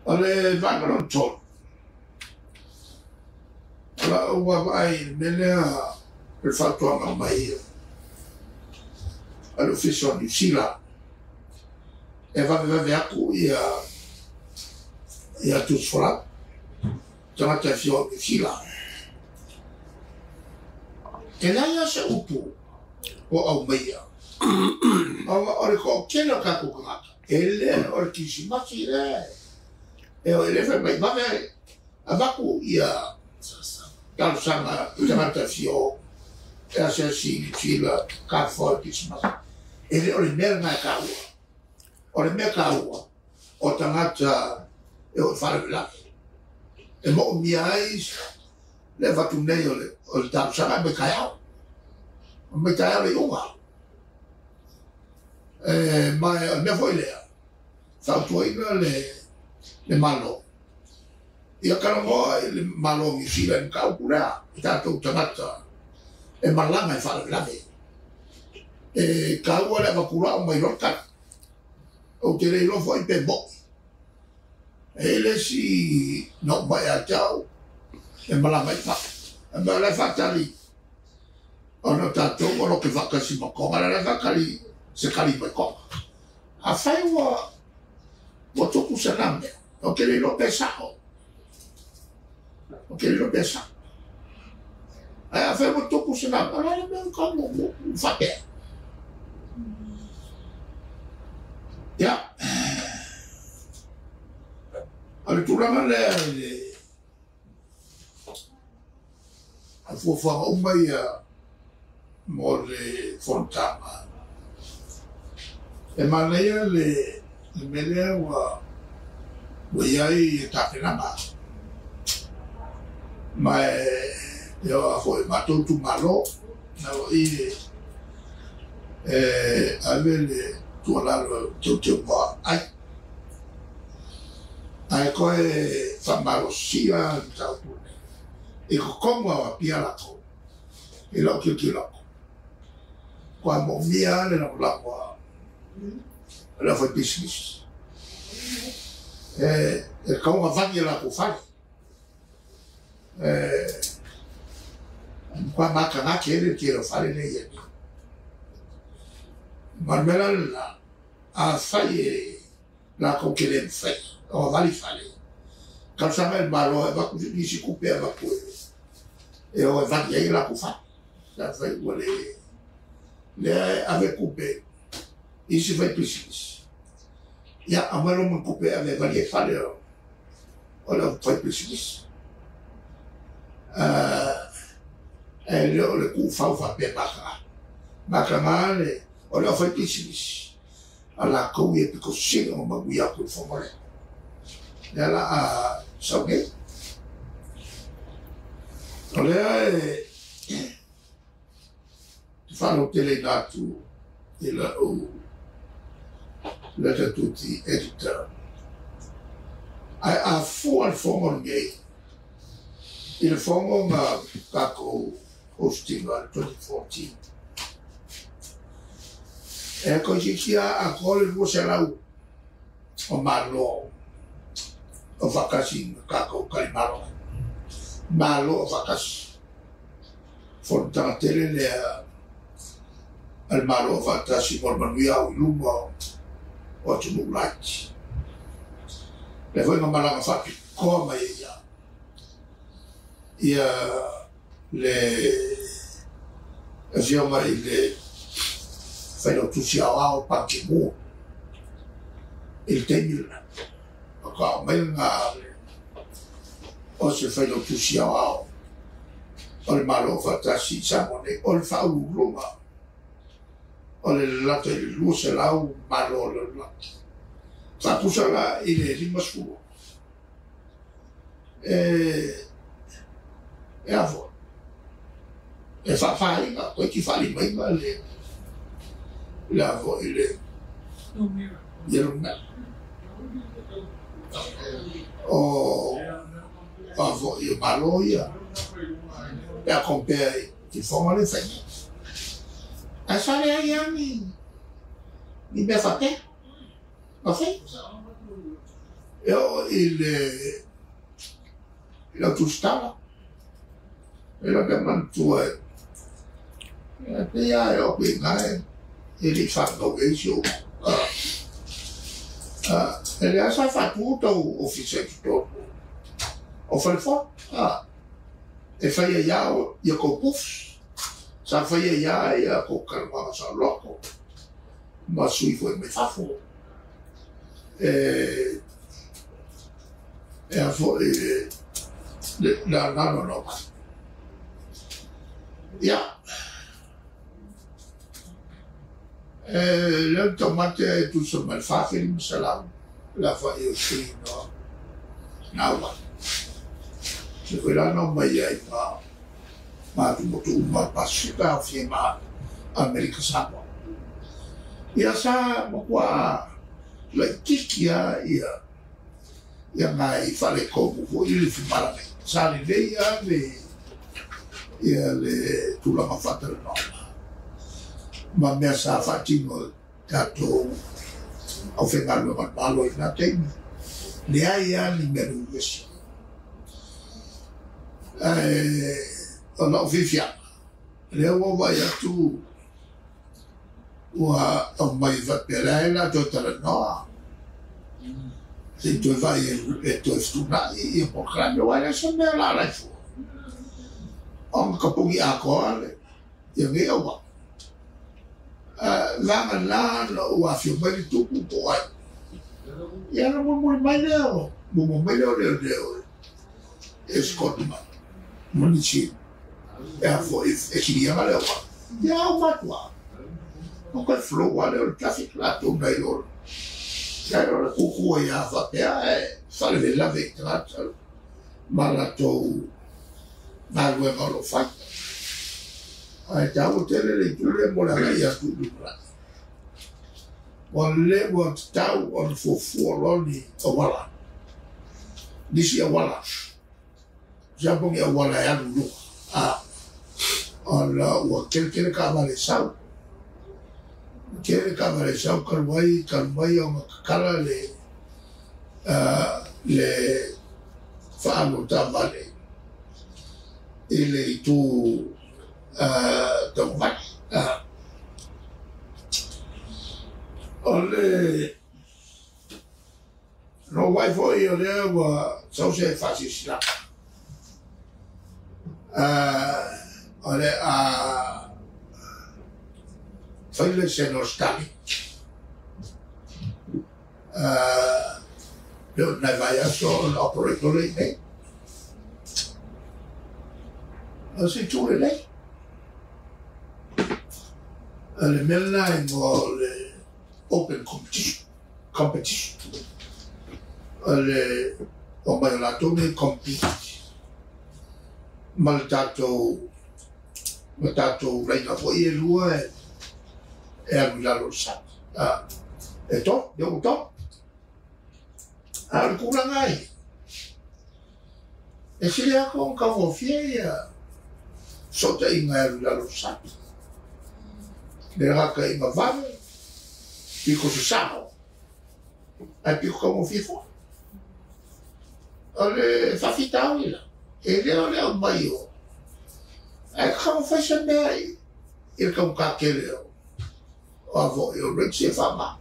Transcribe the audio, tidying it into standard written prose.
Ole vangalon tol. Ola ua vai melea per fatto a mai. All'ufficio di Sila. E va aku ia tu sola. Tangata fio di Sila. E la ia se upu o au meia. Ore ko kena kako kangata. Ele ore kisimaki le. E o ele fai mai vame avaku ia talo sanga tangata fio. E a se si Sila ka fo kisimaki. Ele ore mea ngai kaua. Ore mea kaua. O tangata e o wharewa. E mo o miais le watu nei o le talo sanga me kai au. Me kai au le unga. Mai o nefo i lea. Whautuaina le malo. Ia karamoa i le malo mi sila ni kau kurea. I tātou tangata. E malanga i wharewa. E kaua le wakura o mai roka. O te rei lofo i pe mo. E le si no mai a tau. E malanga i whaka. E mai le whakari. Ono tātou ono ke whakasi makonga. Le whakari se kari mai konga. A whai wa toku se name. O ke rei lo pesao. O ke rei lo pesao. A whai wa toku se name. A le mea kamo whakea. Ya, ale turanga le a fofa umai mo le fontana. E malea le melea wa iai e tapenanga. Ma yo a foi matou tu malo na i ave le tuala teu wa ai koe whamarosia tau tune e ko konga wa pia lako e lau ki lako kua mo mia le na lako la foi business e kaunga vangi lako fai kua maka ngake ele ki lo fai le yemi marmela la a fai la conquele fai o vali fai quand ça va malo e va ku di si couper va ku e o va ye la ku fa la fai wole le avec couper ici fait plus ya amalo mon couper avec va ye fai o la fait plus le ku fa pe baka le o le foi piscis ala ko e piko sing o maguia ko fomore ela a soge ole fanno teledato la tutti editor a full formal gay il formal kako hosting 2014 e ko sia a kole mo se lau o malo o vakasi kako kai malo o vakasi fontatele le al malo o vakasi por manuia o lumbo o tu lati le foi no malanga fati como ia le avião le fai lo tu sia ao pakimu il tenila ka mai nga o se fai lo tu sia ao o le malo fatasi samone o le fau roma o le lato il luce lau malo le lato fa pusala il rimasfuo e avo e fa fai ma poi ti fa mai male la vo ile yeruna o avo io maloia e a compare ti forma le fai a sale ai mi be fa te ok il autostava. Ele mantua. E aí eu peguei, ele falou isso. Ele essa fatura o oficial todo. O falei e fai já o copuf. Sa fai já o calma sa loco. Mas sui foi me fafo. Foi não. Ja. Le tomate tout ce mal fait il me salam. La fois il aussi non. Nawa. Je veux là non mais il ma tu ma pas super fiema Amérique Samoa. Ya sa quoi le kikia ya mai fale como foi ele filmar sa l'idea le tu la fatta no ma mia sa fatino dato au fengallo ma malo in aten le ai anni meno invece no vivia le ho vai tu wa mai va per la tutta no se tu vai e tu studi e porcando vai a sommare la fu on kapungi ako ale yung iawa langan wa fio mai tu po ai ya no mo mai leo leo escotma munici e foi e queria leo ya o matwa o que flow wale o traffic la to mai lo ya o ku ya va e salve la vetra malato ma due lo fa ciao tele le mola ya tu dura le tau on for loni wala disi wala japon ya wala ya lu on wa quelqu'un kamale sau kalwai on kala le fa no tamale ele tu tomar olhe no vai foi olhe wa só se faz isso lá olhe foi le se no está eu não vai só no operator aí assim tu ele le mela le open competition le o mai la tome compete maltato reina foi e lua e a la lo sa e to eu to al kurang ai e se le ako ka o fia sota inga la lo sa le raka i mavale piko se sao ai piko como fifo ale fa fitau ila e le o mai o ai como faz sempre il como kakele o avo eu rexi fama